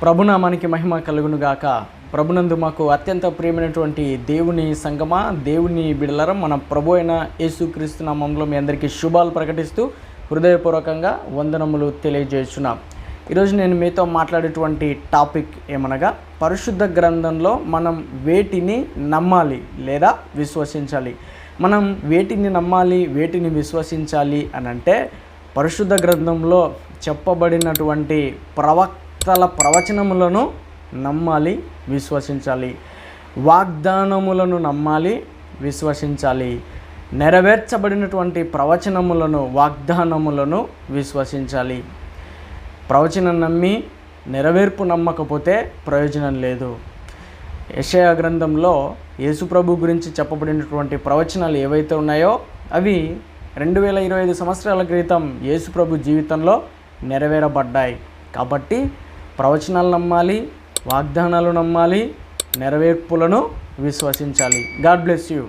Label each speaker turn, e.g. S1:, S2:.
S1: ప్రభునామానికి మహిమ కలుగును గాక. ప్రభునందు మాకు అత్యంత ప్రియమైనటువంటి దేవుని సంగమా, దేవుని బిడలరా, మన ప్రభు అయిన యేసుక్రీస్తు నామములో మీ అందరికీ శుభాలు ప్రకటిస్తూ హృదయపూర్వకంగా వందనములు తెలియజేస్తున్నాం. ఈరోజు నేను మీతో మాట్లాడేటువంటి టాపిక్ ఏమనగా, పరిశుద్ధ గ్రంథంలో మనం వేటిని నమ్మాలి లేదా విశ్వసించాలి. మనం వేటిని నమ్మాలి, వేటిని విశ్వసించాలి అని అంటే, పరిశుద్ధ గ్రంథంలో చెప్పబడినటువంటి ప్రవక్తల ప్రవచనములను నమ్మాలి, విశ్వసించాలి. వాగ్దానములను నమ్మాలి, విశ్వసించాలి. నెరవేర్చబడినటువంటి ప్రవచనములను, వాగ్దానములను విశ్వసించాలి. ప్రవచనం నమ్మి నెరవేర్పు నమ్మకపోతే ప్రయోజనం లేదు. యెషయా గ్రంథంలో యేసుప్రభు గురించి చెప్పబడినటువంటి ప్రవచనాలు ఏవైతే ఉన్నాయో అవి 2025 సంవత్సరాల క్రితం యేసుప్రభు జీవితంలో నెరవేరబడ్డాయి. కాబట్టి ప్రవచనాలు నమ్మాలి, వాగ్దానాలు నమ్మాలి, నెరవేర్పులను విశ్వసించాలి. God bless you.